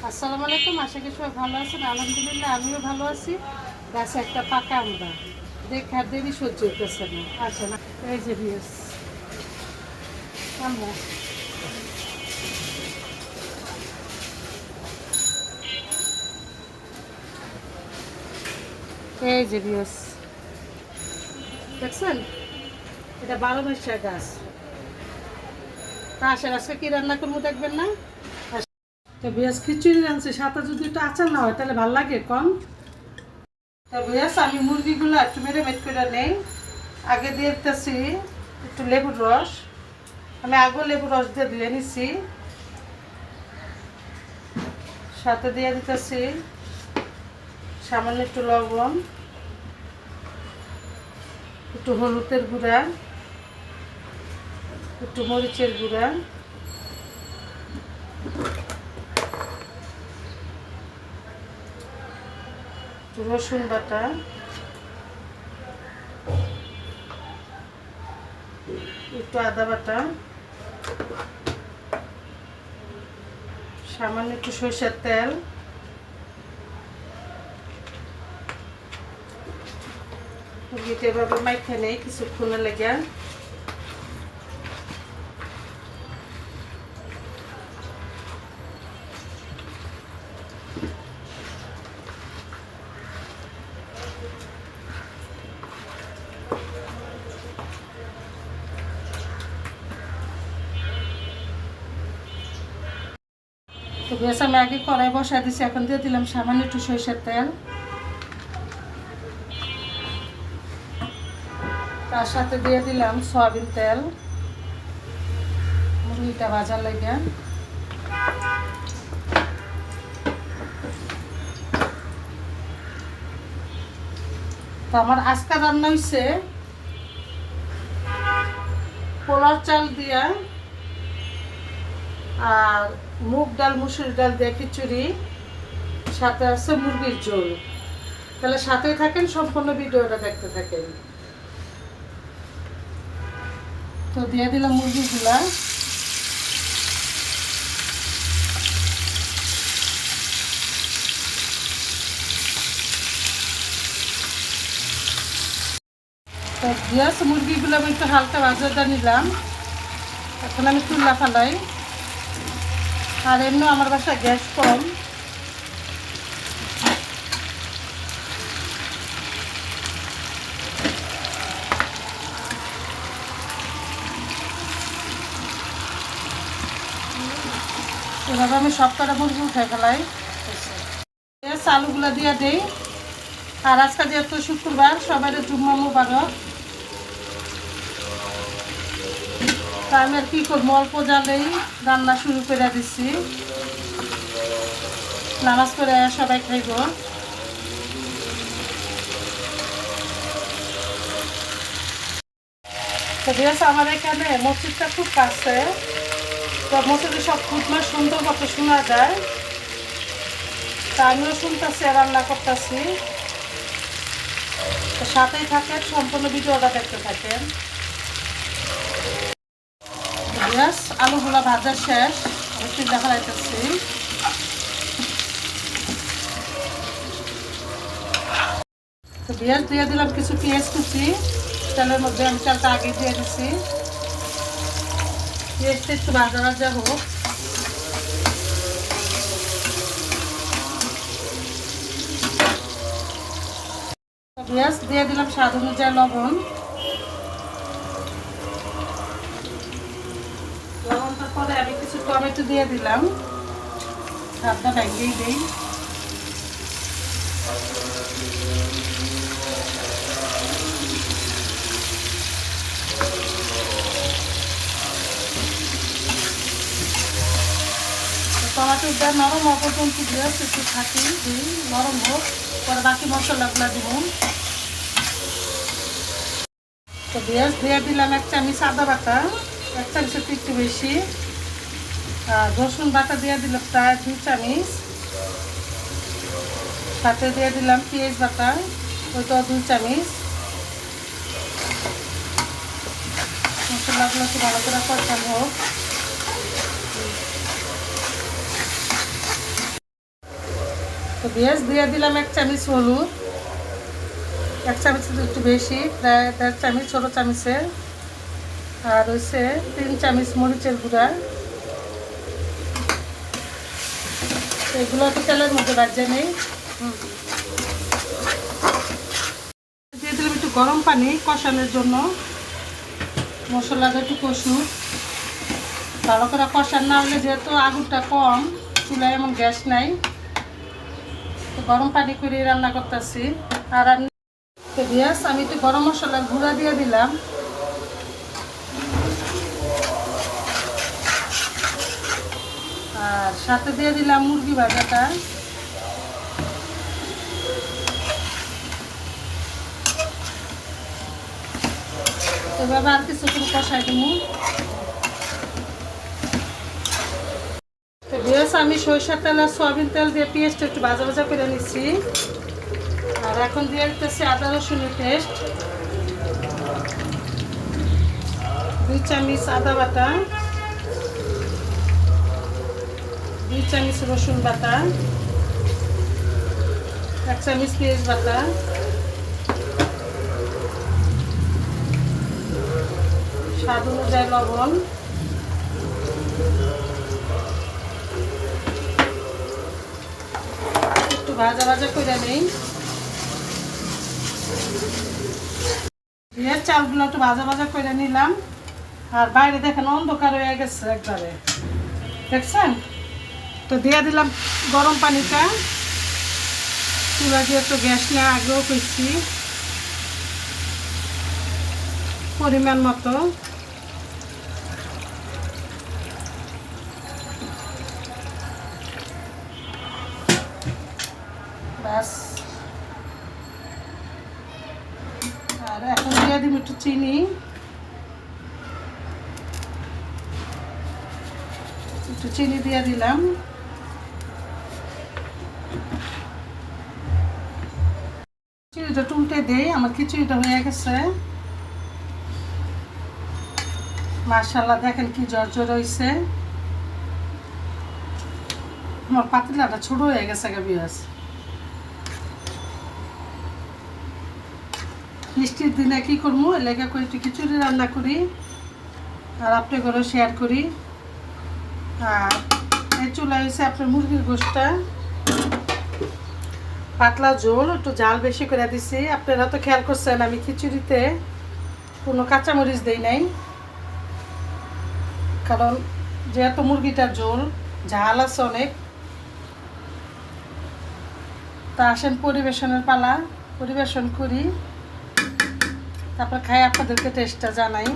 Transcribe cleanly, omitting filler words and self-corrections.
আসসালামু আলাইকুম, আশা করি সবাই ভালো আছেন। আলহামদুলিল্লাহ আমিও ভালো আছি। গাছে একটা পাকা আমরা দেখে আর দেরি সহ্য হইতেছে না। আচ্ছা না, এই যে বিয়স আমরা এই যে বিয়স দেখছেন, এটা 12 মাসের গাছ। তা আসেন আজকে কি রান্না করবো দেখবেন না। তো বিয়াস খিচুড়ি রাঁধছি, সাথে যদি একটু আচার না হয় তাহলে ভাল লাগে কম। তা বিয়াস আমি মুরগিগুলো একটু মেরিনেট করে নেই। আগে দিয়ে দিতেছি একটু লেবুর রস। আমি আগে লেবুর রস দিয়ে ধুয়ে নিছি। সাথে দিয়ে দিতেছি সামান্য একটু লবণ, একটু হলুদের গুঁড়া, একটু মরিচের গুঁড়া, একটু রসুন বাটা, একটু আদা বাটা, সামান্য একটু সরষের তেল, মুরগিটা এভাবে মাইখা নেই কিছুক্ষণের লেগে। তো গ্যাস আমি আগে কড়াই বসাই দিছি, এখন দিয়ে দিলাম সামান্য একটু সরষের তেল। তার সাথে দিয়ে দিলাম সয়াবিন তেল মুরগিটা ভাজার লেগে। তো আমার আজকে রান্না হয়েছে পোলার চাল দিয়া আর মুগ ডাল মুসুর ডাল দিয়ে খিচুড়ি, সাথে আছে মুরগির ঝোল। তাহলে সাথেই থাকেন, সম্পূর্ণ ভিডিওটা দেখতে থাকেন। তো দিয়ে দিলাম মুরগিগুলা। তো গ্যাস মুরগিগুলো আমি একটু হালকা ভাজাটা নিলাম। এখন আমি চুলা ফালাই। আর এমনি আমার বাসায় গ্যাস কম। এভাবে আমি সব কটা মুরগি উঠে ফেলাই। আলুগুলো দিয়ে দিই। আর আজকে যেহেতু শুক্রবার, সবাই জুম্মা মুবারক। তা আমি আর কি করবো, অল্প জালেই রান্না শুরু করে দিচ্ছি। নামাজ পড়ে সবাই খাইব। তো দিয়েছে আমার এখানে মসজিদটা খুব কাছে। তো মসজিদে সব খুদমা সুন্দর মতো শোনা যায়। তা আমিও শুনতেছি আর রান্না করতেছি। তো সাথেই থাকেন, সম্পূর্ণ ভিডিওটা দেখতে থাকেন। গ্যাস আলুগুলা ভাজা শেষ, একটু দেখা যাইতেছি। তো পেঁয়াজ দিয়ে দিলাম কিছু পেঁয়াজ কুচি। তেলের মধ্যে আমি চালটা আগে দিয়ে দিচ্ছি। পেঁয়াজটা একটু ভাজা ভাজা হোক। পেঁয়াজ দিয়ে দিলাম স্বাদ অনুযায়ী লবণ। লবণটার পরে আমি কিছু টমেটো দিয়ে দিলাম, ভাতটা ভেঙেই দিই। টমেটোটা নরম হওয়া পর্যন্ত দিয়ে একটু থাকি, দিই নরম হোক, পরে বাকি মশলাগুলো দিব। তো পেঁয়াজ দিয়ে দিলাম 1 চামচ আদা বাটা, 1 চামচের একটু বেশি। আর রসুন বাটা দিয়ে দিলাম প্রায় 2 চামচ। সাথে দিয়ে দিলাম পেঁয়াজ বাটা, ওইটাও 2 চামচ। মশলাগুলো একটু ভালো করে কষানো হোক। তো পেঁয়াজ দিয়ে দিলাম 1 চামচ হলুদ, 1 চামচের একটু বেশি, প্রায় 1.5 চামচ ছোটো চামচের। আর হচ্ছে 3 চামচ মরিচের গুঁড়া। এগুলো একটু তেলের মধ্যে বাজে নেই। দিয়ে দিলাম একটু গরম পানি কষানোর জন্য। মশলাটা একটু কষুক, ভালো করে কষান না হলে যেহেতু আগুনটা কম, চুলায় এমন গ্যাস নাই, তো গরম পানি করে রান্না করতেছি। আর পেঁয়াজ আমি একটু গরম মশলার গুঁড়া দিয়ে দিলাম। আর সাথে দিয়ে দিলাম মুরগি ভাজাটা। এভাবে আর কিছুক্ষণ কষাই দিব। তো পেঁয়াজ আমি সরিষার তেল আর সয়াবিন তেল দিয়ে পেঁয়াজটা একটু ভাজা ভাজা করে নিচ্ছি। আর এখন দিয়ে দিতেছি আদা রসুনের পেস্ট, 2 চামচ আদা বাটা, 2 চামচ রসুন বাটা, 1 চামচ পেঁয়াজ বাটা, স্বাদ অনুযায়ী লবণ, একটু ভাজা ভাজা করে নেই। দিয়ে চালগুলো একটু ভাজা ভাজা করে নিলাম। আর বাইরে দেখেন অন্ধকার হয়ে গেছে একবারে, দেখছেন? তো দিয়ে দিলাম গরম পানিটা। চুলা দিয়ে একটু গ্যাস নেওয়া আগেও করছি পরিমাণ মতো। ব্যাস। আর এখন দিয়ে দিব একটু চিনি, একটু চিনি দিয়ে দিলাম। চিনিটা টুলটে দেই, আমার খিচুড়িটা হয়ে গেছে। মাশাআল্লাহ, দেখেন কি জর্জর হয়েছে। আমার পাতিলাটা ছোট হয়ে গেছে পেঁয়াজ। বৃষ্টির দিনে কি করবো, এলাকা করে একটু খিচুড়ি রান্না করি আর আপনার ঘরেও শেয়ার করি। আর এই চুলা হয়েছে আপনার মুরগির গোশটা, পাতলা ঝোল, একটু ঝাল বেশি করে দিছি। আপনারা তো খেয়াল করছেন আমি খিচুড়িতে কোনো কাঁচামরিচ দেই নাই, কারণ যেহেতু মুরগিটার ঝোল ঝাল আছে অনেক। তা আসেন পরিবেশনের পালা, পরিবেশন করি, তারপর খাই, আপনাদেরকে টেস্টটা জানাই।